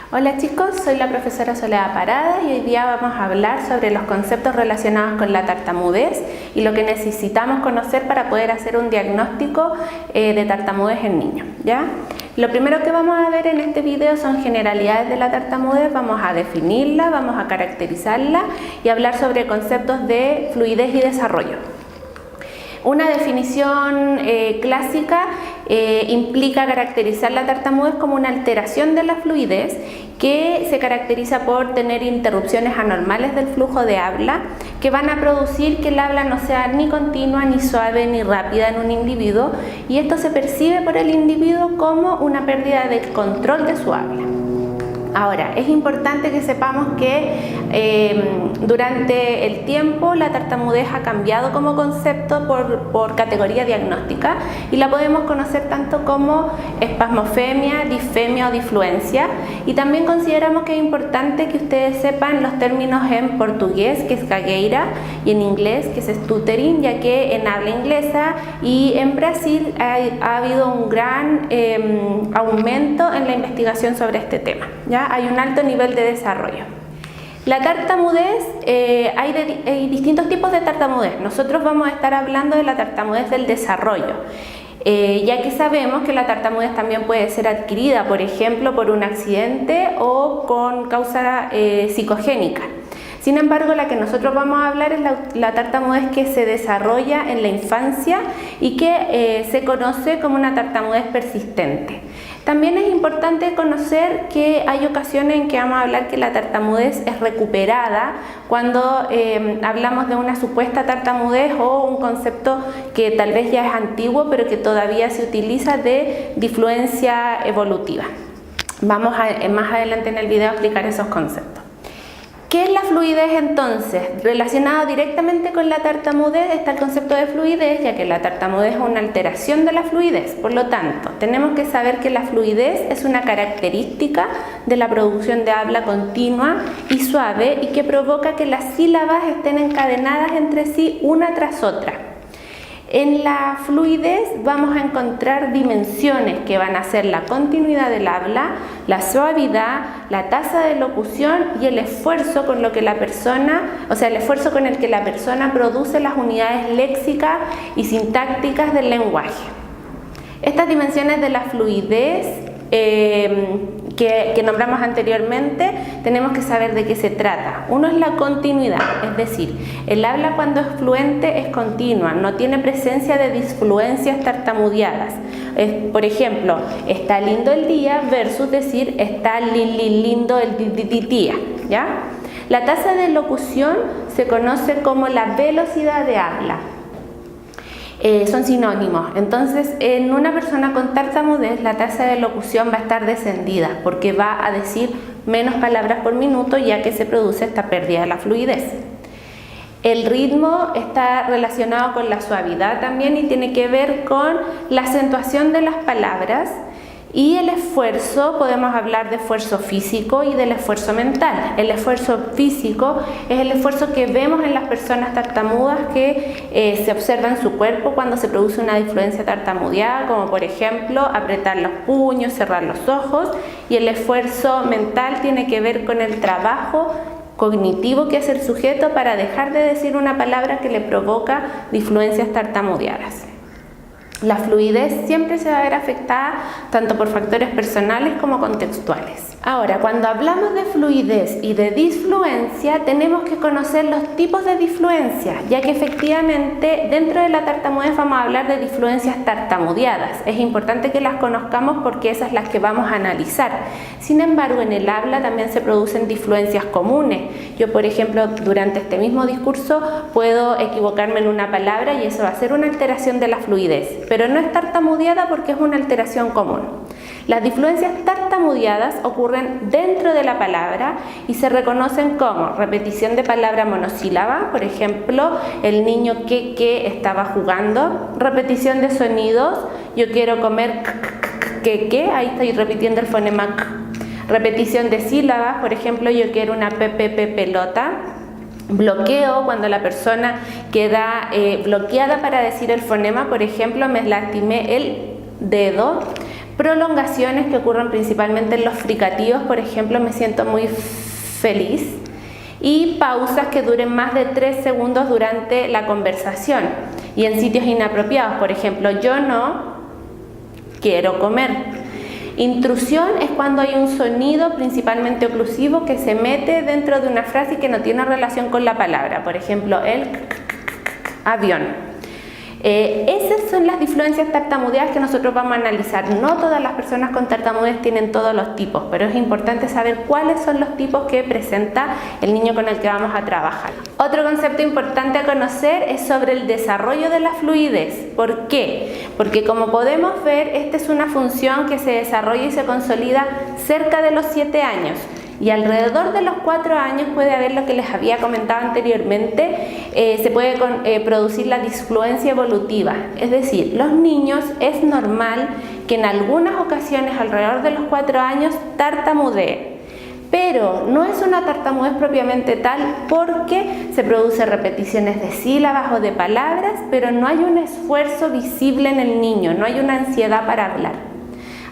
Hola chicos, soy la profesora Soledad Parada y hoy día vamos a hablar sobre los conceptos relacionados con la tartamudez y lo que necesitamos conocer para poder hacer un diagnóstico de tartamudez en niños, ¿ya? Lo primero que vamos a ver en este video son generalidades de la tartamudez, vamos a definirla, vamos a caracterizarla y hablar sobre conceptos de fluidez y desarrollo. Una definición clásica implica caracterizar la tartamudez como una alteración de la fluidez que se caracteriza por tener interrupciones anormales del flujo de habla que van a producir que el habla no sea ni continua, ni suave, ni rápida en un individuo, y esto se percibe por el individuo como una pérdida de control de su habla. Ahora, es importante que sepamos que durante el tiempo la tartamudez ha cambiado como concepto por categoría diagnóstica y la podemos conocer tanto como espasmofemia, disfemia o disfluencia, y también consideramos que es importante que ustedes sepan los términos en portugués, que es gagueira, y en inglés, que es stuttering, ya que en habla inglesa y en Brasil ha habido un gran aumento en la investigación sobre este tema, ¿ya? Hay un alto nivel de desarrollo. La tartamudez, hay distintos tipos de tartamudez. Nosotros vamos a estar hablando de la tartamudez del desarrollo, ya que sabemos que la tartamudez también puede ser adquirida, por ejemplo, por un accidente o con causa psicogénica. Sin embargo, la que nosotros vamos a hablar es la tartamudez que se desarrolla en la infancia y que se conoce como una tartamudez persistente. También es importante conocer que hay ocasiones en que vamos a hablar que la tartamudez es recuperada cuando hablamos de una supuesta tartamudez o un concepto que tal vez ya es antiguo pero que todavía se utiliza de disfluencia evolutiva. Vamos más adelante en el video a explicar esos conceptos. ¿Qué es la fluidez entonces? Relacionado directamente con la tartamudez está el concepto de fluidez, ya que la tartamudez es una alteración de la fluidez. Por lo tanto, tenemos que saber que la fluidez es una característica de la producción de habla continua y suave y que provoca que las sílabas estén encadenadas entre sí una tras otra. En la fluidez vamos a encontrar dimensiones que van a ser la continuidad del habla, la suavidad, la tasa de locución y el esfuerzo con lo que la persona, el esfuerzo con el que la persona produce las unidades léxicas y sintácticas del lenguaje. Estas dimensiones de la fluidez que nombramos anteriormente, tenemos que saber de qué se trata. Uno es la continuidad, es decir, el habla cuando es fluente es continua, no tiene presencia de disfluencias tartamudeadas. Por ejemplo, está lindo el día versus decir está lindo el día, ¿ya? La tasa de locución se conoce como la velocidad de habla. Son sinónimos. Entonces, en una persona con tartamudez la tasa de locución va a estar descendida porque va a decir menos palabras por minuto, ya que se produce esta pérdida de la fluidez. El ritmo está relacionado con la suavidad también y tiene que ver con la acentuación de las palabras. Y el esfuerzo, podemos hablar de esfuerzo físico y del esfuerzo mental. El esfuerzo físico es el esfuerzo que vemos en las personas tartamudas que se observa en su cuerpo cuando se produce una disfluencia tartamudeada, como por ejemplo apretar los puños, cerrar los ojos. Y el esfuerzo mental tiene que ver con el trabajo cognitivo que hace el sujeto para dejar de decir una palabra que le provoca disfluencias tartamudeadas. La fluidez siempre se va a ver afectada tanto por factores personales como contextuales. Ahora, cuando hablamos de fluidez y de disfluencia, tenemos que conocer los tipos de disfluencia, ya que efectivamente dentro de la tartamudez vamos a hablar de disfluencias tartamudeadas. Es importante que las conozcamos porque esas son las que vamos a analizar. Sin embargo, en el habla también se producen disfluencias comunes. Yo, por ejemplo, durante este mismo discurso puedo equivocarme en una palabra y eso va a ser una alteración de la fluidez, pero no es tartamudeada porque es una alteración común. Las disfluencias tartamudeadas ocurren dentro de la palabra y se reconocen como repetición de palabra monosílaba, por ejemplo, el niño que estaba jugando, repetición de sonidos, yo quiero comer que, ahí estoy repitiendo el fonema k. Repetición de sílabas, por ejemplo, yo quiero una pelota. Bloqueo, cuando la persona queda bloqueada para decir el fonema, por ejemplo, me lastimé el dedo. prolongaciones que ocurren principalmente en los fricativos, por ejemplo, me siento muy feliz, y pausas que duren más de 3 segundos durante la conversación y en sitios inapropiados, por ejemplo, yo no quiero comer. Intrusión es cuando hay un sonido principalmente oclusivo que se mete dentro de una frase y que no tiene relación con la palabra, por ejemplo, el avión. Esas son las difluencias tartamudeas que nosotros vamos a analizar. No todas las personas con tartamudez tienen todos los tipos, pero es importante saber cuáles son los tipos que presenta el niño con el que vamos a trabajar. Otro concepto importante a conocer es sobre el desarrollo de la fluidez. ¿Por qué? Porque como podemos ver, esta es una función que se desarrolla y se consolida cerca de los 7 años. Y alrededor de los 4 años puede haber lo que les había comentado anteriormente, se puede producir la disfluencia evolutiva. Es decir, los niños es normal que en algunas ocasiones alrededor de los 4 años tartamudeen. Pero no es una tartamudez propiamente tal porque se producen repeticiones de sílabas o de palabras, pero no hay un esfuerzo visible en el niño, no hay una ansiedad para hablar.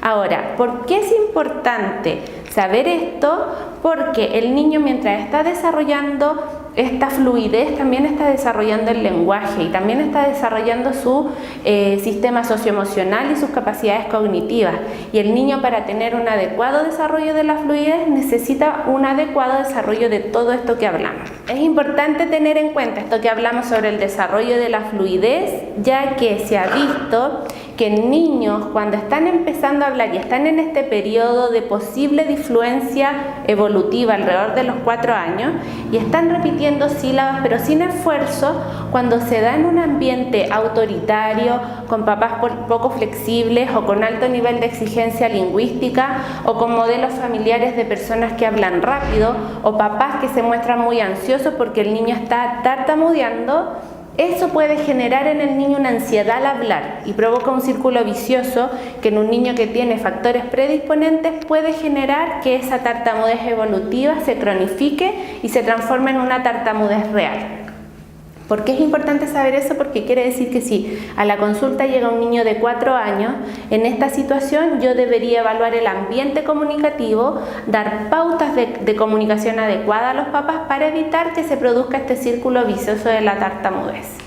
Ahora, ¿por qué es importante saber esto? Porque el niño, mientras está desarrollando esta fluidez, también está desarrollando el lenguaje y también está desarrollando su sistema socioemocional y sus capacidades cognitivas. Y el niño, para tener un adecuado desarrollo de la fluidez, necesita un adecuado desarrollo de todo esto que hablamos. Es importante tener en cuenta esto que hablamos sobre el desarrollo de la fluidez, ya que se ha visto que niños, cuando están empezando a hablar y están en este periodo de posible disfluencia evolutiva alrededor de los 4 años y están repitiendo sílabas pero sin esfuerzo, cuando se da en un ambiente autoritario, con papás poco flexibles o con alto nivel de exigencia lingüística o con modelos familiares de personas que hablan rápido o papás que se muestran muy ansiosos porque el niño está tartamudeando, eso puede generar en el niño una ansiedad al hablar y provoca un círculo vicioso que en un niño que tiene factores predisponentes puede generar que esa tartamudez evolutiva se cronifique y se transforme en una tartamudez real. ¿Por qué es importante saber eso? Porque quiere decir que si a la consulta llega un niño de 4 años, en esta situación yo debería evaluar el ambiente comunicativo, dar pautas de comunicación adecuada a los papás para evitar que se produzca este círculo vicioso de la tartamudez.